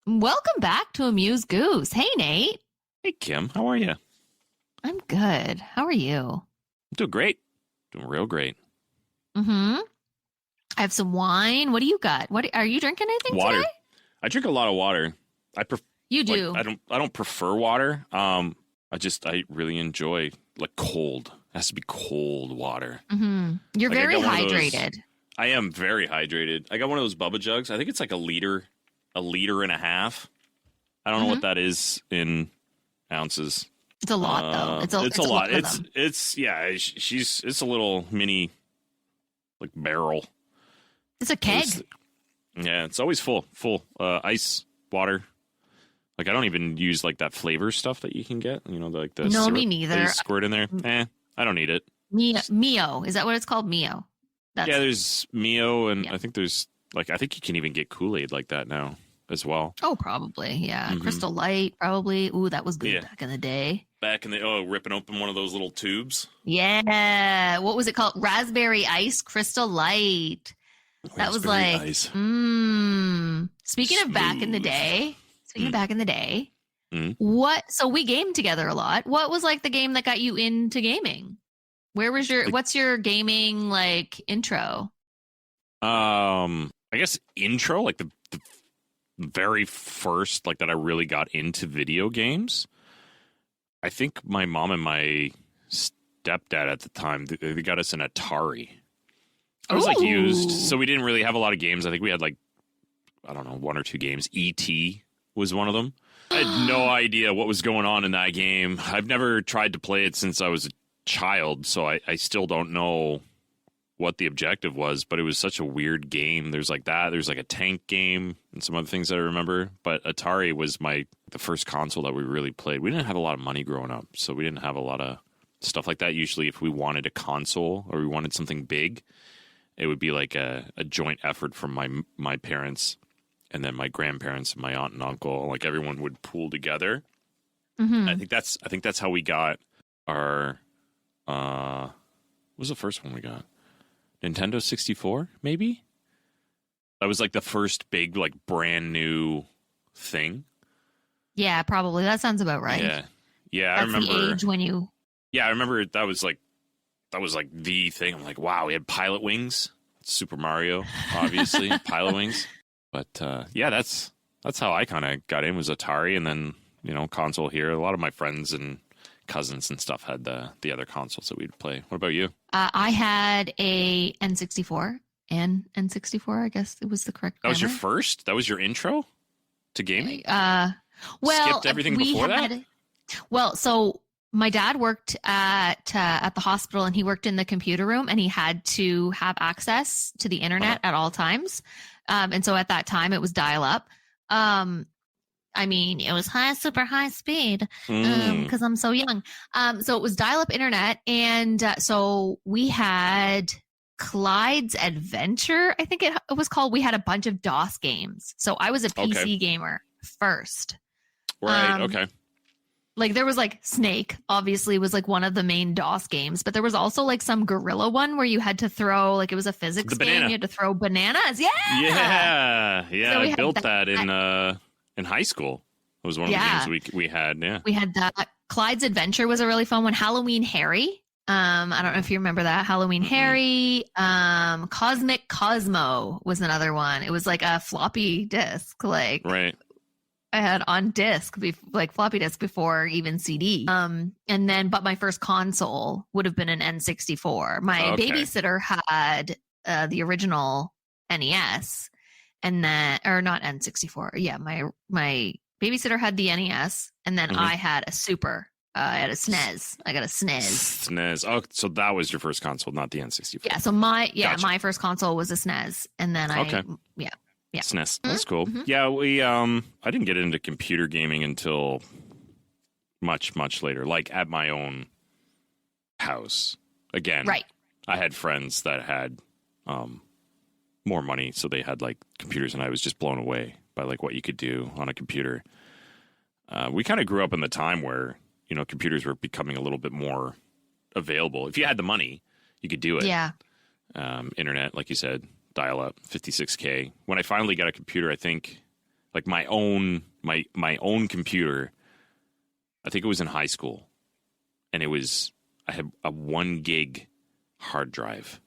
Welcome back to Amuse Goose. Hey, Nate. Hey, Kim. How are you? I'm good. How are you? I'm doing great. Doing real great. I have some wine. What do you got? What are you drinking? Anything Water. today? I drink a lot of water. You do. Like, I don't prefer water. I really enjoy like cold. It has to be cold water. You're Like, very hydrated. I am very hydrated. I got one of those Bubba jugs. I think it's like a liter and a half. I don't know what that is in ounces. It's a lot, though. It's a lot. It's a little mini like barrel. It's a keg. It's always full ice water. Like I don't even use like that flavor stuff that you can get. You know, like the syrup me neither. they squirt in there. I don't need it. Mio. Is that what it's called? Mio. There's Mio, and I think you can even get Kool-Aid like that now as well. Oh, probably. Yeah. Crystal Light, probably. Ooh, that was good back in the day. Ripping open one of those little tubes. Yeah. What was it called? Raspberry Ice Crystal Light. That was like, ice. Speaking of back in the day, Mm. so we gamed together a lot. What was like the game that got you into gaming? What's your gaming like intro? I guess intro, like the very first, like that I really got into video games. I think my mom and my stepdad at the time, they got us an Atari. It was like used, so we didn't really have a lot of games. I think we had like, I don't know, one or two games. E.T. was one of them. I had no idea what was going on in that game. I've never tried to play it since I was a child, so I still don't know what the objective was, but it was such a weird game. There's like that. There's like a tank game and some other things that I remember. But Atari was the first console that we really played. We didn't have a lot of money growing up, so we didn't have a lot of stuff like that. Usually if we wanted a console or we wanted something big, it would be like a joint effort from my parents and then my grandparents and my aunt and uncle. Like everyone would pool together. I think that's how we got our what was the first one we got? Nintendo 64, maybe? That was like the first big, like brand new thing. Yeah, probably. That sounds about right. Yeah. That's I remember the age when you. Yeah, I remember that was like the thing. I'm like, wow, we had Pilot Wings, Super Mario, obviously, Pilot Wings. But that's how I kind of got in, was Atari, and then console here. A lot of my friends and cousins and stuff had the other consoles that we'd play. What about you? I had a N64 and N64. I guess it was the correct. That was your first? That was your intro to gaming? Well, skipped everything before that? Well, so my dad worked at the hospital, and he worked in the computer room, and he had to have access to the internet at all times. And so at that time, it was dial up. I mean, it was super high speed because I'm so young. So it was dial-up internet. And so we had Clyde's Adventure, I think it was called. We had a bunch of DOS games. So I was a PC gamer first. Right, okay. Like there was like Snake, obviously, was like one of the main DOS games. But there was also like some gorilla one where you had to throw, like it was a physics game. You had to throw bananas. Yeah. So I built that in high school. It was one of the games we had. Yeah, we had that. Clyde's Adventure was a really fun one. Halloween Harry. I don't know if you remember that. Halloween Harry. Cosmic Cosmo was another one. It was like a floppy disk, like right. I had on disc, like floppy disk before even CD. But my first console would have been an N64. My babysitter had the original NES. And then, or not N64. Yeah, my babysitter had the NES, and then I had a I had a SNES. I got a SNES. SNES. Oh, so that was your first console, not the N64. Yeah. So my first console was a SNES, and then yeah. SNES. That's cool. Yeah, I didn't get into computer gaming until much later, like at my own house. Again, right. I had friends that had more money, so they had like computers, and I was just blown away by like what you could do on a computer. We kind of grew up in the time where computers were becoming a little bit more available. If you had the money, you could do it. Yeah. Internet, like you said, dial up, 56K. When I finally got a computer, I think like my own computer, I think it was in high school, and I had a 1 gig hard drive.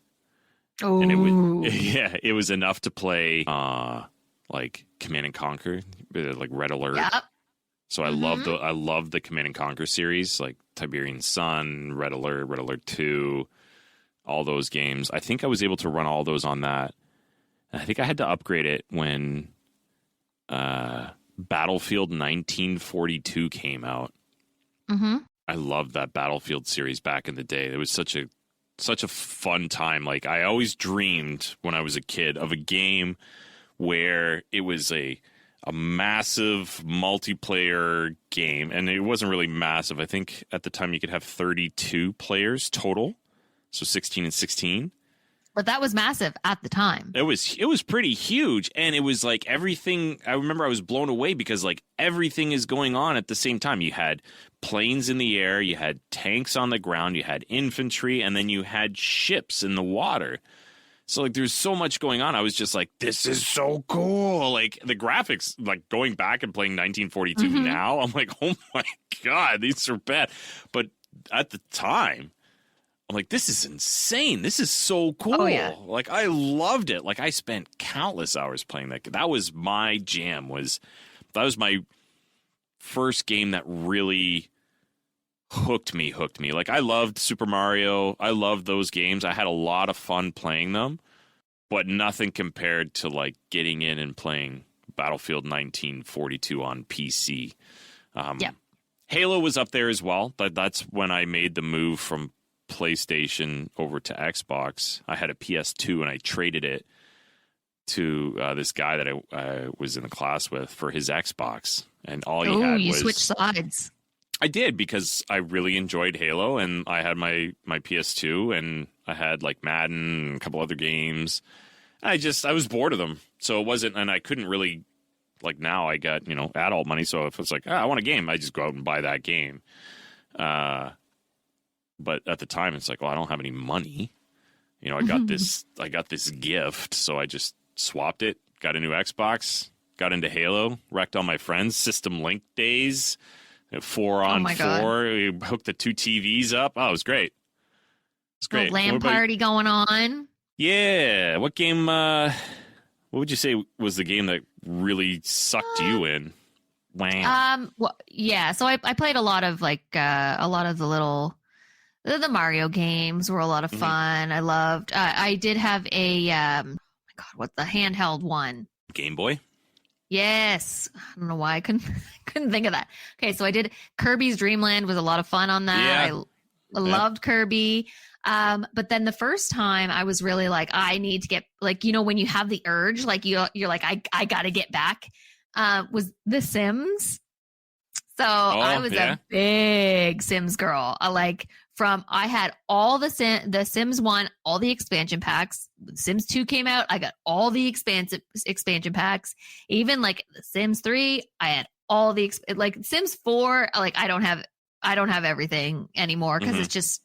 Oh, and it was enough to play like Command and Conquer, like Red Alert. Yep. So I love the Command and Conquer series, like Tiberian Sun, Red Alert 2, all those games. I think I was able to run all those on that. And I think I had to upgrade it when Battlefield 1942 came out. Mm-hmm. I loved that Battlefield series back in the day. It was such a fun time. Like, I always dreamed when I was a kid of a game where it was a massive multiplayer game, and it wasn't really massive. I think at the time you could have 32 players total, so 16 and 16. But that was massive at the time. It was pretty huge, and it was like everything. I remember I was blown away because like everything is going on at the same time. You had planes in the air, you had tanks on the ground, you had infantry, and then you had ships in the water. So like there's so much going on. I was just like, this is so cool. Like the graphics, like going back and playing 1942 now, I'm like, oh my God, these are bad. But at the time, I'm like, this is insane. This is so cool. Oh, yeah. Like, I loved it. Like, I spent countless hours playing that. That was my jam. That was my first game that really hooked me. Like, I loved Super Mario. I loved those games. I had a lot of fun playing them, but nothing compared to, like, getting in and playing Battlefield 1942 on PC. Yeah. Halo was up there as well. That's when I made the move from PlayStation over to Xbox. I had a PS2 and I traded it to this guy that I was in the class with for his Xbox, and all he had was... you switched sides. I did, because I really enjoyed Halo, and I had my PS2, and I had like Madden and a couple other games. I was bored of them, so it wasn't, and I couldn't really, like, now I got adult money, so if it's like, I want a game, I just go out and buy that game. But at the time, it's like, well, I don't have any money. I got this gift, so I just swapped it, got a new Xbox, got into Halo, wrecked all my friends, System Link days, 4 on 4. We hooked the 2 TVs up. Oh, it was great. It's great. LAN party going on. Yeah. What game, what would you say was the game that really sucked you in? Wow. Well, yeah. So I played a lot of the Mario games were a lot of fun. I loved. I did have a what's the handheld one? Game Boy. Yes, I don't know why I couldn't think of that. Okay, so I did Kirby's Dream Land, was a lot of fun on that. Yeah. I loved Kirby. But then the first time I was really like, I need to get, like, when you have the urge, like you're like, I got to get back. Was The Sims. So I was a big Sims girl. I had all the Sims 1, all the expansion packs. Sims 2 came out, I got all the expansion packs. Even like the Sims 3, I had all the Sims 4. Like I don't have everything anymore because it's just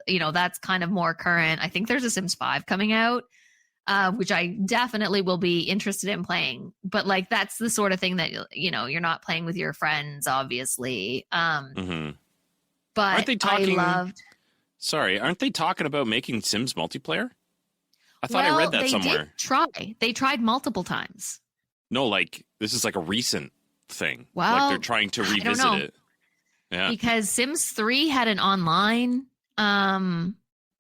that's kind of more current. I think there's a Sims 5 coming out, which I definitely will be interested in playing. But like that's the sort of thing that you're not playing with your friends, obviously. But aren't they talking, aren't they talking about making Sims multiplayer? I thought I read that somewhere. They tried multiple times. No, like this is like a recent thing. Well, like they're trying to revisit it. Yeah. Because Sims 3 had an online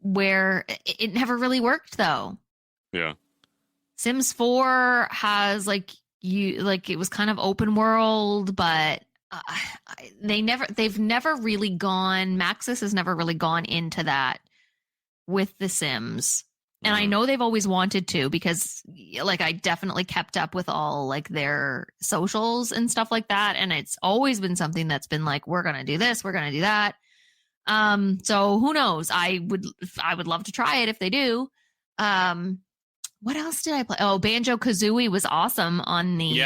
where it never really worked though. Yeah. Sims 4 has it was kind of open world, but they've never really gone, Maxis has never really gone into that with The Sims. And I know they've always wanted to, because like I definitely kept up with all like their socials and stuff like that. And it's always been something that's been like, we're going to do this, we're going to do that. So who knows? I would love to try it if they do. What else did I play? Oh, Banjo-Kazooie was awesome on the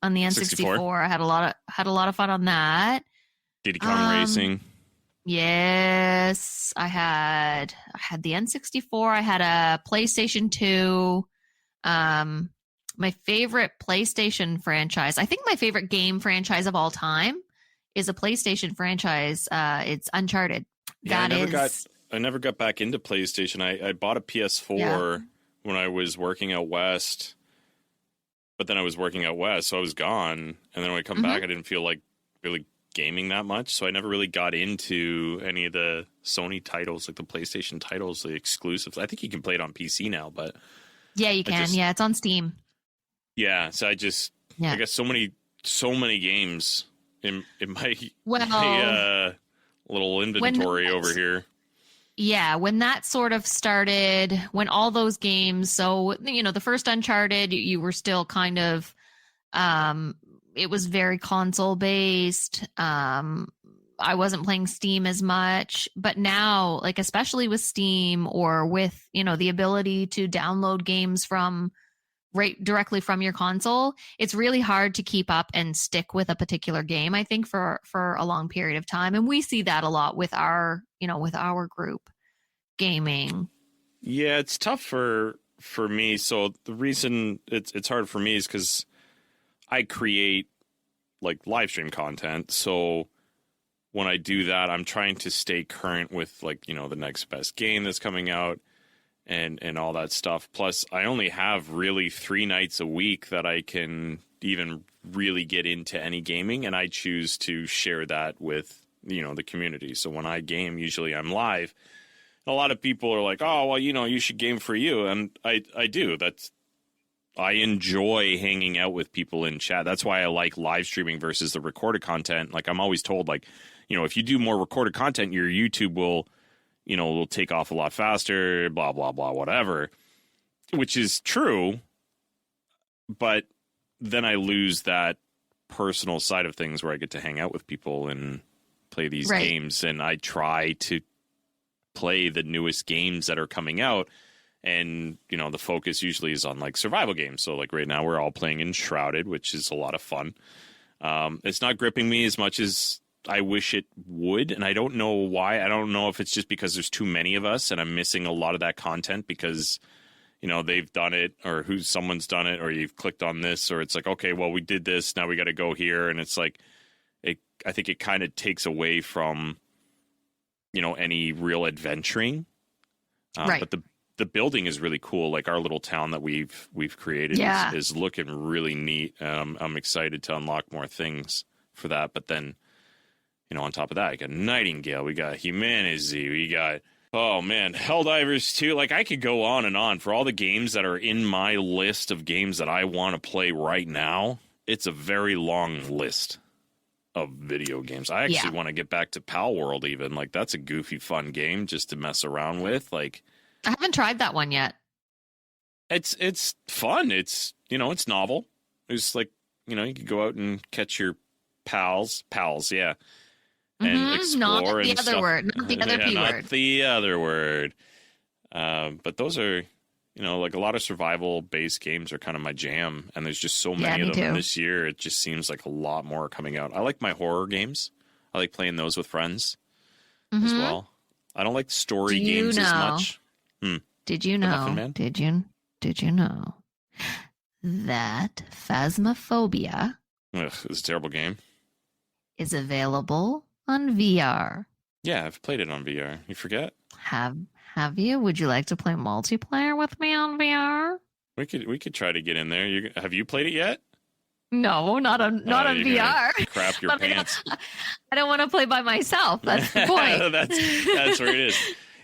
N64. I had a lot of fun on that. Diddy Kong Racing. Yes, I had the N64, I had a PlayStation 2. Um my favorite PlayStation franchise, I think my favorite game franchise of all time is a PlayStation franchise. It's Uncharted. Yeah, That is I never got back into PlayStation. I bought a PS4 when I was working out west, but then I was working out west, so I was gone. And then when I come back, I didn't feel like really gaming that much, so I never really got into any of the Sony titles, like the PlayStation titles, the exclusives. I think you can play it on PC now, but yeah, you can. Yeah, it's on Steam. Yeah, so I guess so many games in my little inventory over here. Yeah, when that sort of started, when all those games, so the first Uncharted, you were still kind of it was very console based. I wasn't playing Steam as much, but now, like especially with Steam or with, the ability to download games from right directly from your console, it's really hard to keep up and stick with a particular game, I think, for a long period of time. And we see that a lot with our group gaming. Yeah, it's tough for me. So the reason it's hard for me is because I create like live stream content. So when I do that, I'm trying to stay current with like, the next best game that's coming out and all that stuff. Plus, I only have really 3 nights a week that I can even really get into any gaming, and I choose to share that with, the community. So when I game, usually I'm live. A lot of people are like, oh, well, you should game for you. And I do. I enjoy hanging out with people in chat. That's why I like live streaming versus the recorded content. Like I'm always told, like, if you do more recorded content, your YouTube will take off a lot faster, blah, blah, blah, whatever, which is true. But then I lose that personal side of things where I get to hang out with people and play these games. And I try to play the newest games that are coming out. And, the focus usually is on like survival games. So like right now we're all playing Enshrouded, which is a lot of fun. It's not gripping me as much as I wish it would, and I don't know why. I don't know if it's just because there's too many of us and I'm missing a lot of that content because, they've done it or someone's done it or you've clicked on this or it's like, okay, well, we did this. Now we got to go here. And it's like, I think it kind of takes away from, any real adventuring. Right. But the building is really cool. Like our little town that we've created is looking really neat. I'm excited to unlock more things for that. But then, on top of that, we got Nightingale, we got Humanity, we got, oh man, Helldivers 2. Like I could go on and on for all the games that are in my list of games that I want to play right now. It's a very long list of video games. I actually want to get back to Pal World even. Like that's a goofy, fun game just to mess around with. Like I haven't tried that one yet. It's fun. It's, it's novel. It's like, you could go out and catch your pals, yeah. And explore not the and other stuff. word, not the other P word. Not the other word. But those are, like a lot of survival-based games are kind of my jam, and there's just so many of them. And this year, it just seems like a lot more are coming out. I like my horror games. I like playing those with friends as well. I don't like story games as much. Did you know? Did you know that Phasmophobia it's a terrible game. Is available on VR? Yeah, I've played it on VR. You forget? Have you? Would you like to play multiplayer with me on VR? We could try to get in there. Have you played it yet? No, not on VR. Crap your pants. I don't want to play by myself. That's the point. that's where it is.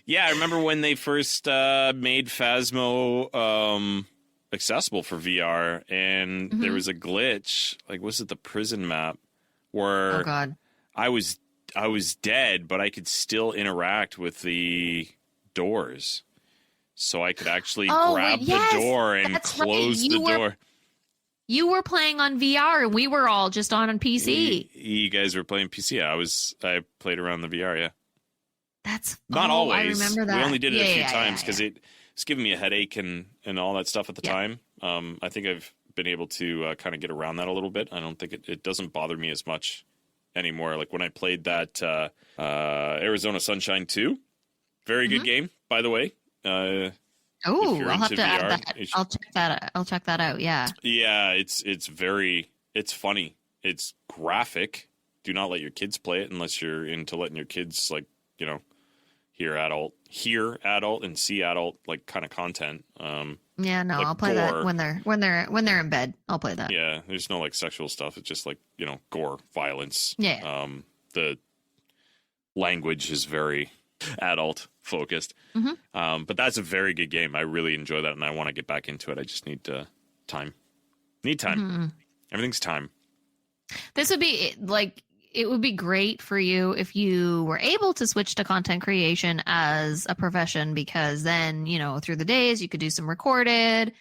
Yeah, I remember when they first made Phasmo accessible for VR, and there was a glitch. Like, was it the prison map where I was dead, but I could still interact with the doors, so I could actually grab the door and close the door. You were playing on VR, and we were all just on PC. You guys were playing PC. I played around the VR. Yeah, that's not always. I remember that. We only did it a few times because it's giving me a headache and all that stuff at the time. I think I've been able to kind of get around that a little bit. I don't think it doesn't bother me as much anymore. Like when I played that Arizona Sunshine 2, very good game, by the way. Oh, I'll have to VR, add that. I'll check that. I'll check that out. Yeah. Yeah, it's funny. It's graphic. Do not let your kids play it unless you're into letting your kids hear adult and see adult like kind of content. Yeah, no, like I'll play gore. that when they're in bed. I'll play that. Yeah, there's no like sexual stuff. It's just like gore, violence. Yeah. The language is very adult focused. But that's a very good game. I really enjoy that, and I want to get back into it. I just need time. Everything's time. This would be like, it would be great for you if you were able to switch to content creation as a profession, because then, through the days you could do some recorded,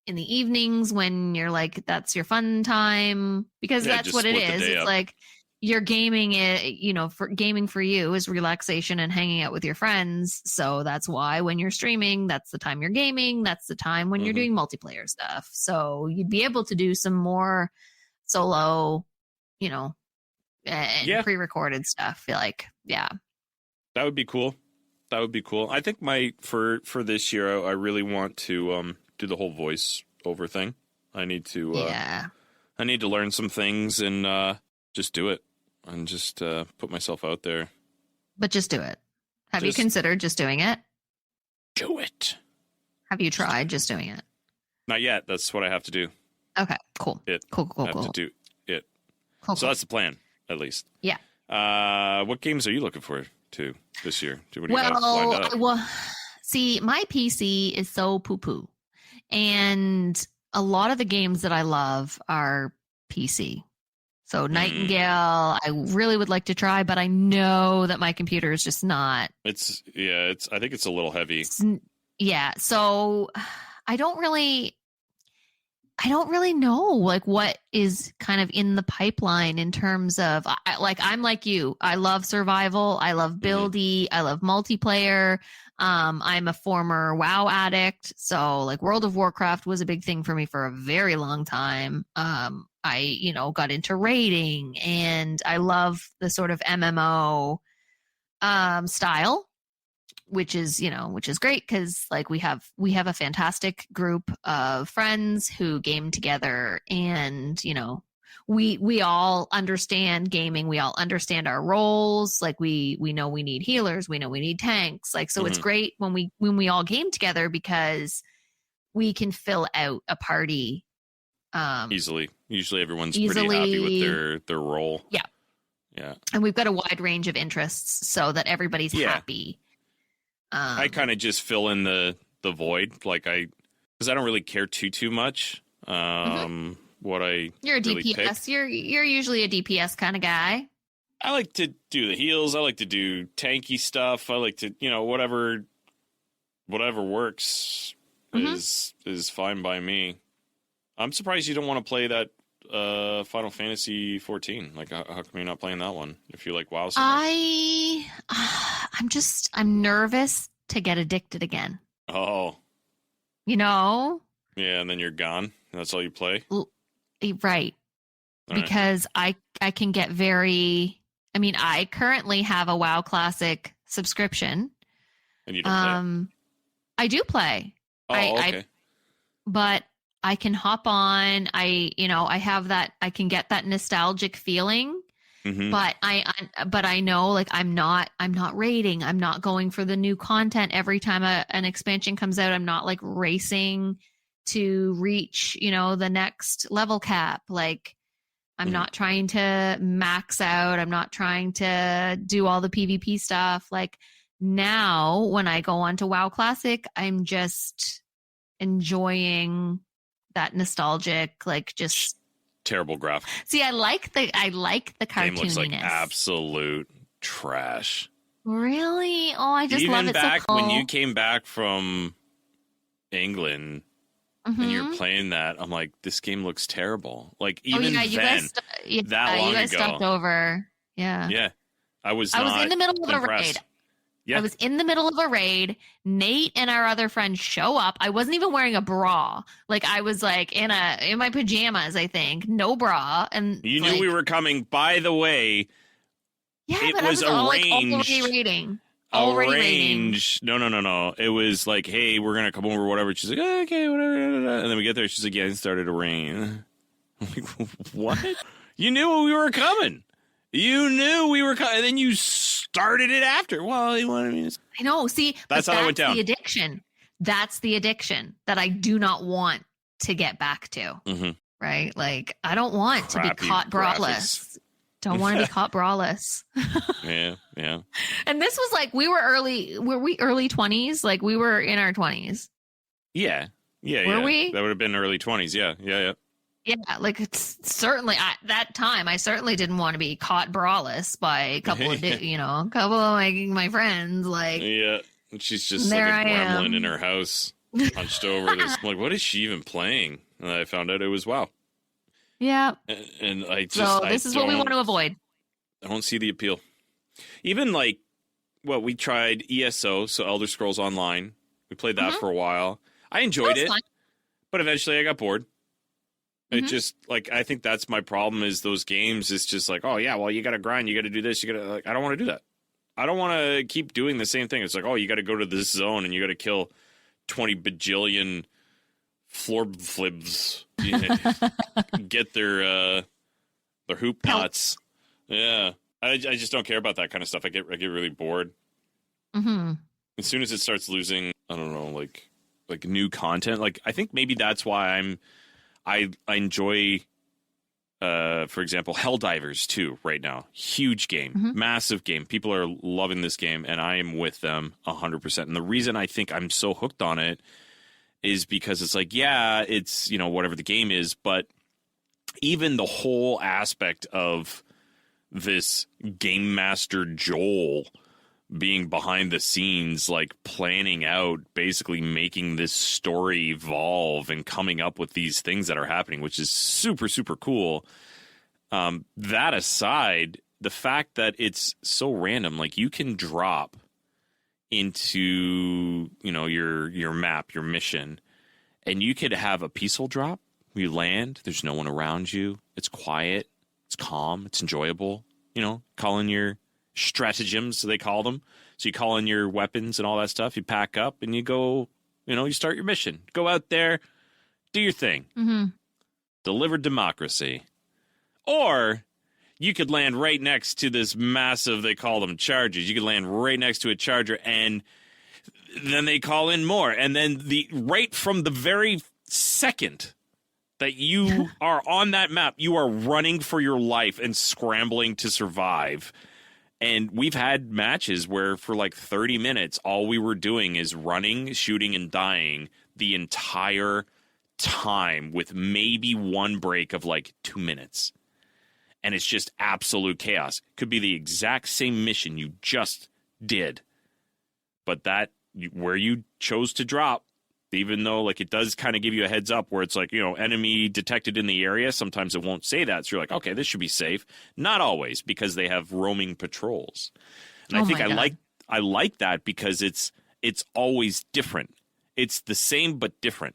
in the evenings when you're like, that's your fun time, because that's what it is. It's like you're gaming it, for gaming for you is relaxation and hanging out with your friends. So that's why when you're streaming, that's the time you're gaming. That's the time when you're doing multiplayer stuff. So you'd be able to do some more solo, and pre-recorded stuff. That would be cool. I think for this year, I really want to do the whole voice over thing. I need to learn some things and just do it and just put myself out there. But just do it. Have you considered just doing it? Do it. Have you tried just doing it? Not yet. That's what I have to do. Okay, cool. Cool. I have to do it. Cool. So that's the plan, at least. Yeah. What games are you looking for to this year? See, my PC is so poo-poo. And a lot of the games that I love are PC. So Nightingale, I really would like to try, but I know that my computer is just not. I think it's a little heavy. So I don't really know like what is kind of in the pipeline in terms of I'm like you. I love survival. I love buildy. I love multiplayer. I'm a former WoW addict. So like World of Warcraft was a big thing for me for a very long time. I got into raiding, and I love the sort of MMO style, which is great because like we have a fantastic group of friends who game together, and we all understand gaming, we all understand our roles, like we know we need healers, we know we need tanks, like so it's great when we all game together because we can fill out a party easily. Usually everyone's pretty happy with their role. Yeah, and we've got a wide range of interests so that everybody's happy. I kind of just fill in the void, because I don't really care too much. What you're a really DPS. pick. You're usually a DPS kind of guy. I like to do the heals. I like to do tanky stuff. I like to whatever works is fine by me. I'm surprised you don't want to play that Final Fantasy 14. Like, how come you're not playing that one if you like WoW so much? I'm nervous to get addicted again. Oh. Yeah, and then you're gone. That's all you play? Right. Because I can get I currently have a WoW Classic subscription. And you don't play? I do play. Oh, okay. But I can hop on. I have that. I can get that nostalgic feeling. But I know like I'm not raiding. I'm not going for the new content every time an expansion comes out. I'm not like racing to reach, the next level cap. Like I'm not trying to max out. I'm not trying to do all the PvP stuff. Like now when I go on to WoW Classic, I'm just enjoying that nostalgic, like just terrible graphic. See, I like the cartooniness. Game looks like absolute trash. Really? Oh, I just love it. Back so cool. When you came back from England and you're playing that, I'm like, this game looks terrible. Like even that long ago, stopped over. Yeah. I was in the middle of impressed. a raid. Yeah. I was in the middle of a raid. Nate and our other friend show up. I wasn't even wearing a bra. Like I was like in my pajamas, I think. No bra. And You like, knew we were coming. By the way, yeah, it but was I was arranged. already raiding. Already raiding. No. It was like, hey, we're gonna come over, whatever. She's like, oh, okay, whatever. And then we get there. She's like, yeah, it started to rain. I'm like, what? You knew we were coming. You knew we were coming, and then you started it after. Well, you want to I know. See, that's how it went down. The addiction. That's the addiction that I do not want to get back to. Mm-hmm. Right? Like, I don't want to be caught graphics. braless. Don't want to be caught braless. Yeah. And this was like, were we early 20s? Like, we were in our 20s. Yeah. Were we? That would have been early 20s. Yeah. Yeah, like it's certainly at that time. I certainly didn't want to be caught braless by a couple of my friends. Like, yeah, she's just like there a I gremlin am. in her house, hunched over. I'm like, what is she even playing? And I found out it was WoW. Yeah. And I just So this is what we want to avoid. I don't see the appeal. Even like, well, we tried ESO, so Elder Scrolls Online. We played that for a while. I enjoyed it, fun. but eventually I got bored. It just like I think that's my problem is those games. It's just like, oh yeah, well you got to grind, you got to do this, you got to like. I don't want to do that. I don't want to keep doing the same thing. It's like, oh, you got to go to this zone and you got to kill 20 bajillion floor flibs, get their hoop knots. Yeah, I just don't care about that kind of stuff. I get really bored. Mm-hmm. As soon as it starts losing, I don't know, like new content. Like I think maybe that's why I enjoy, for example, Helldivers 2 right now. Huge game, massive game. People are loving this game, and I am with them 100%. And the reason I think I'm so hooked on it is because it's like, yeah, it's, whatever the game is, but even the whole aspect of this Game Master Joel being behind the scenes, like planning out, basically making this story evolve and coming up with these things that are happening, which is super, super cool. That aside, the fact that it's so random, like you can drop into, your map, your mission, and you could have a peaceful drop. You land, there's no one around you. It's quiet, it's calm, it's enjoyable. Call in your stratagems, they call them. So you call in your weapons and all that stuff. You pack up and you go, you start your mission. Go out there, do your thing. Mm-hmm. Deliver democracy. Or you could land right next to this massive, they call them charges. You could land right next to a charger and then they call in more. And then right from the very second that you are on that map, you are running for your life and scrambling to survive. And we've had matches where for like 30 minutes, all we were doing is running, shooting, and dying the entire time with maybe one break of like 2 minutes. And it's just absolute chaos. Could be the exact same mission you just did. But where you chose to drop, even though like it does kind of give you a heads up where it's like, enemy detected in the area. Sometimes it won't say that. So you're like, okay, this should be safe. Not always, because they have roaming patrols. And I think I like that because it's always different. It's the same but different.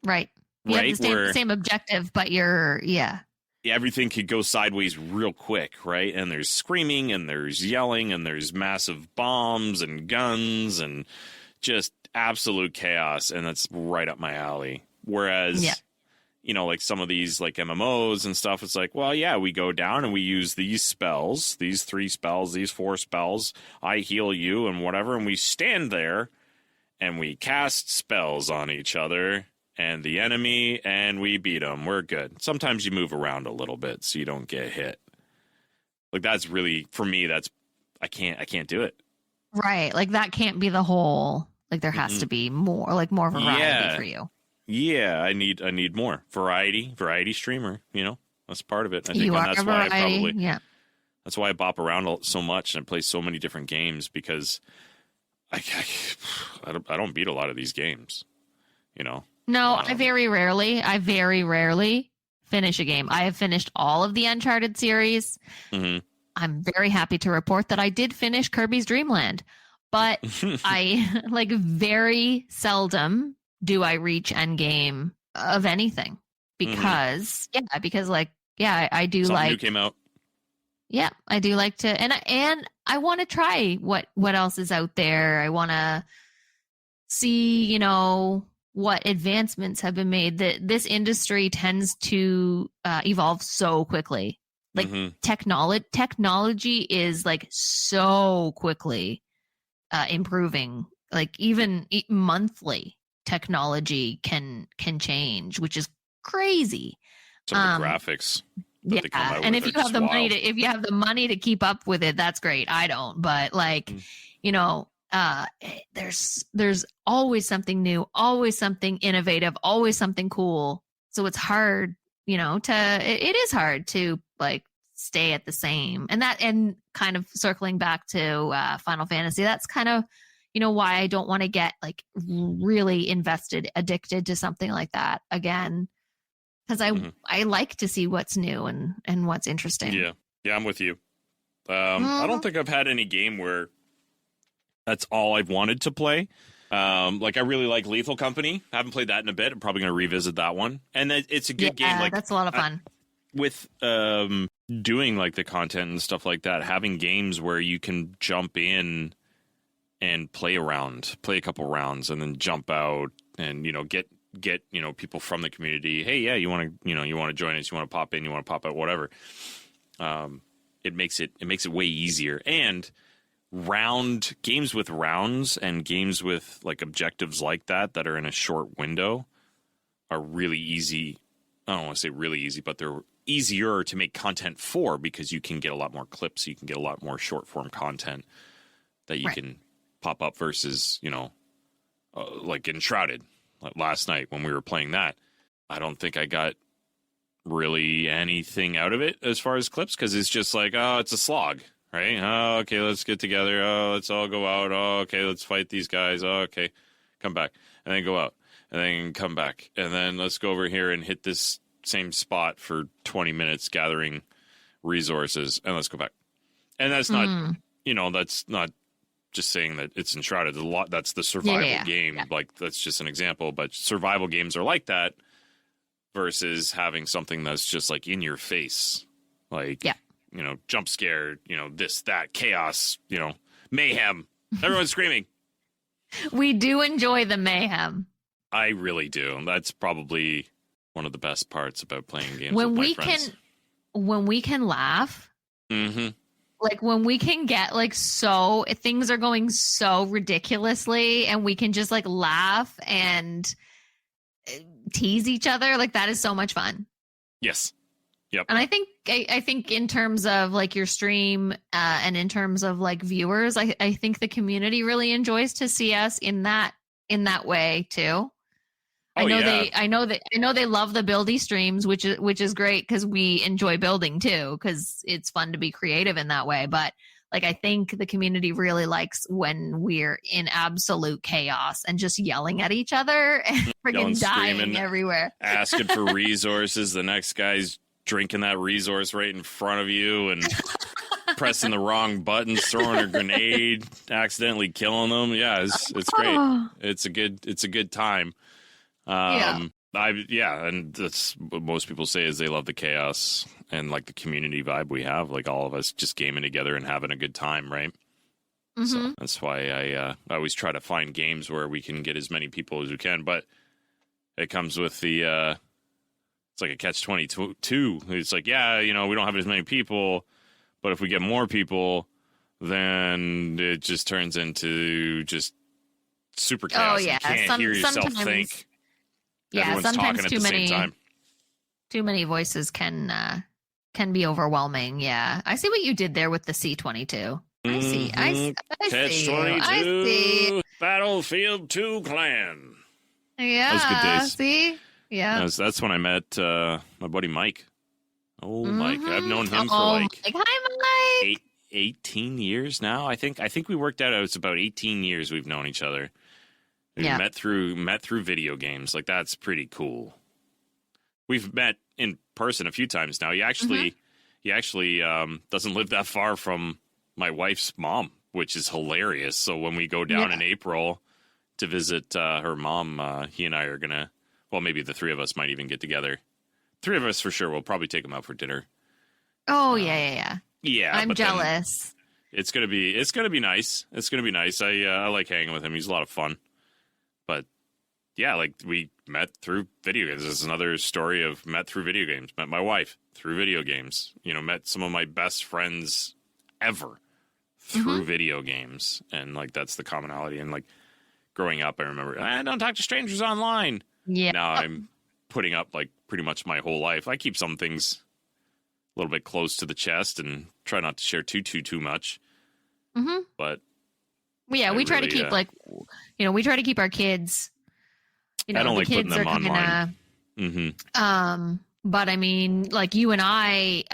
Right. You right? have the same objective, but everything could go sideways real quick, right? And there's screaming and there's yelling and there's massive bombs and guns and just absolute chaos, and that's right up my alley. Whereas, like some of these like MMOs and stuff, it's like, well, yeah, we go down and we use these spells, these 3 spells, these 4 spells, I heal you and whatever, and we stand there and we cast spells on each other and the enemy, and we beat them. We're good. Sometimes you move around a little bit so you don't get hit. Like that's really, for me, I can't do it. Right. Like that can't be the whole. Like there has to be more variety for you. Yeah, I need more variety streamer. That's part of it. I think You are that's a why variety. that's why I bop around so much and play so many different games, because I don't beat a lot of these games. No, I very rarely finish a game. I have finished all of the Uncharted series. Mm-hmm. I'm very happy to report that I did finish Kirby's Dream Land. but I like very seldom do I reach end game of anything because I do Something like new came out. yeah, I do like to and I want to try what else is out there. I want to see, what advancements have been made. That this industry tends to evolve so quickly. Like technology is like so quickly improving. Like even monthly technology can change, which is crazy. Some of the graphics that they come out And with if are you have just the money wild. if you have the money to keep up with it, that's great. I don't, but like, there's always something new, always something innovative, always something cool. So it's hard, it is hard to like stay at the same. And kind of circling back to Final Fantasy, that's kind of why I don't want to get like really addicted to something like that again, because I like to see what's new and what's interesting. Yeah, I'm with you. I don't think I've had any game where that's all I've wanted to play. Like I really like Lethal Company. I haven't played that in a bit. I'm probably going to revisit that one. And it's a good game. Like that's a lot of fun. With doing like the content and stuff like that, having games where you can jump in and play a couple rounds, and then jump out and get people from the community. Hey, yeah, you want to join us? You want to pop in? You want to pop out? Whatever. It makes it way easier. And games with rounds and games with like objectives like that are in a short window are really easy. I don't want to say really easy, but they're easier to make content for, because you can get a lot more clips. You can get a lot more short form content that you can pop up versus, like Enshrouded. Like last night when we were playing that, I don't think I got really anything out of it as far as clips, because it's just like, oh, it's a slog, right? Oh, okay, let's get together. Oh, let's all go out. Oh, okay, let's fight these guys. Oh, okay, come back. And then go out. And then come back. And then let's go over here and hit this same spot for 20 minutes gathering resources, and let's go back. And that's not, that's not just saying that it's Enshrouded. That's the survival game. Yeah. Like, that's just an example. But survival games are like that versus having something that's just like in your face. Like, jump scare, this, that, chaos, mayhem. Everyone's screaming. We do enjoy the mayhem. I really do. That's probably one of the best parts about playing games with my friends. When we can laugh, like when we can get like things are going so ridiculously and we can just like laugh and tease each other, like that is so much fun. Yes. Yep. And I think in terms of like your stream and in terms of like viewers, I think the community really enjoys to see us in that way too. I know they love the buildy streams, which is great because we enjoy building too, because it's fun to be creative in that way. But like, I think the community really likes when we're in absolute chaos and just yelling at each other and freaking dying everywhere, asking for resources. The next guy's drinking that resource right in front of you and pressing the wrong buttons, throwing a grenade, accidentally killing them. Yeah, it's great. It's a good time. And that's what most people say is they love the chaos and like the community vibe we have, like all of us just gaming together and having a good time, right? So that's why I always try to find games where we can get as many people as we can, but it comes with the it's like a catch-22. It's like, we don't have as many people, but if we get more people, then it just turns into just super chaos. You can't hear yourself think. Everyone's sometimes talking at the same time. Too many voices can be overwhelming. Yeah, I see what you did there with the C-22. I see. Catch-22. I see. Battlefield 2 Clan. Yeah. Those good days. See. Yeah. That's when I met my buddy Mike. Oh, Mike! I've known him for Mike. Hi, Mike. 18 years now. I think we worked out. It's about 18 years we've known each other. We met through video games. Like, that's pretty cool. We've met in person a few times now. He actually doesn't live that far from my wife's mom. which is hilarious. So when we go down in April to visit her mom, he and I are gonna. Well, maybe the three of us might even get together. Three of us for sure. We'll probably take him out for dinner. Oh yeah. I'm jealous. It's gonna be nice. It's gonna be nice. I like hanging with him. He's a lot of fun. But yeah, like we met through video games. This is another story of met through video games. Met my wife through video games. Met some of my best friends ever through video games, and like that's the commonality. And like growing up, I remember I don't talk to strangers online. Yeah. Now I'm putting up like pretty much my whole life. I keep some things a little bit close to the chest and try not to share too much. But yeah, we try to keep we try to keep our kids. I don't like putting them online. But I mean, like you and I,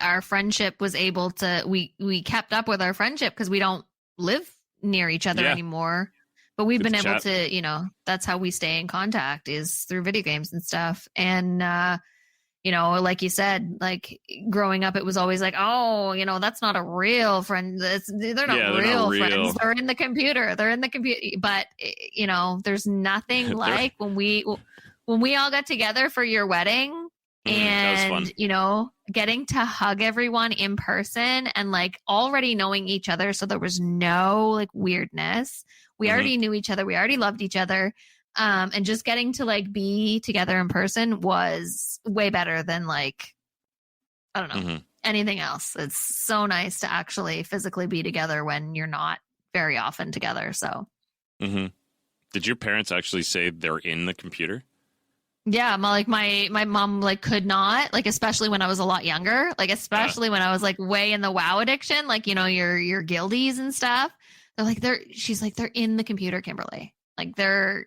our friendship was able to. We kept up with our friendship because we don't live near each other anymore. But we've been able to, that's how we stay in contact is through video games and stuff. And, like you said, like growing up, it was always like, oh, that's not a real friend. They're not real friends. They're in the computer. But, there's nothing like when we all got together for your wedding and, getting to hug everyone in person and like already knowing each other. So there was no like weirdness. We already knew each other. We already loved each other. And just getting to like be together in person was way better than like, I don't know, anything else. It's so nice to actually physically be together when you're not very often together. So. Did your parents actually say they're in the computer? Yeah. My mom like could not, like, especially when I was a lot younger, like, especially when I was like way in the WoW addiction, like, your guildies and stuff. They're like, she's like, they're in the computer, Kimberly. Like they're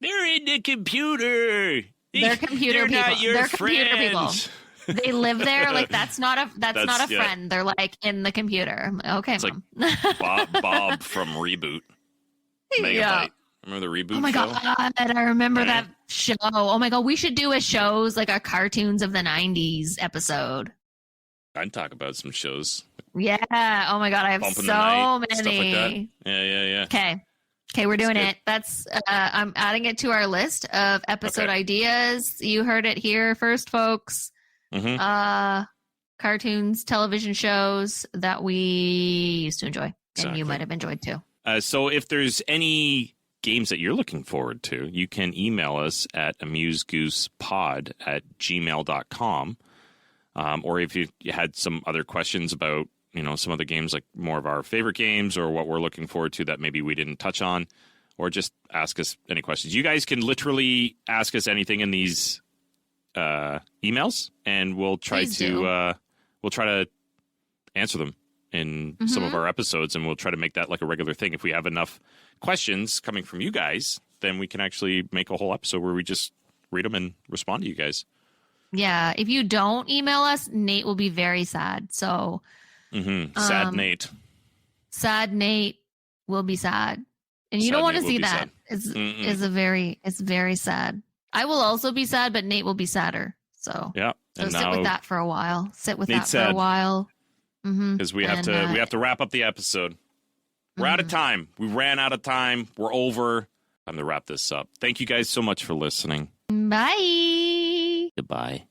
in the computer. They're computer people. They're computer people. They live there. Like that's not a friend. They're like in the computer. I'm like, okay, it's Mom. Like Bob from Reboot. Megabyte. Remember the Reboot? Oh my show? God, I remember that show. Oh my God, we should do a shows like a cartoons of the '90s episode. I'd talk about some shows. Yeah. Oh my God, I have Bump in so the Night, many. stuff like that. Yeah. Okay, we're doing it. That's I'm adding it to our list of episode ideas. You heard it here first, folks. Cartoons, television shows that we used to enjoy, and you might have enjoyed too. So if there's any games that you're looking forward to, you can email us at amusegoosepod@gmail.com. Or if you had some other questions about, some of the games, like more of our favorite games or what we're looking forward to that maybe we didn't touch on, or just ask us any questions. You guys can literally ask us anything in these emails, and we'll try to answer them in some of our episodes, and we'll try to make that like a regular thing. If we have enough questions coming from you guys, then we can actually make a whole episode where we just read them and respond to you guys. Yeah, if you don't email us, Nate will be very sad. So, sad Nate. Sad Nate will be sad, and you don't want to see that. It's very sad. I will also be sad, but Nate will be sadder. So yeah, so sit with that for a while. Sit with Nate's that for a while. Because we have to wrap up the episode. We're out of time. We ran out of time. We're over. Time to wrap this up. Thank you guys so much for listening. Bye. Goodbye.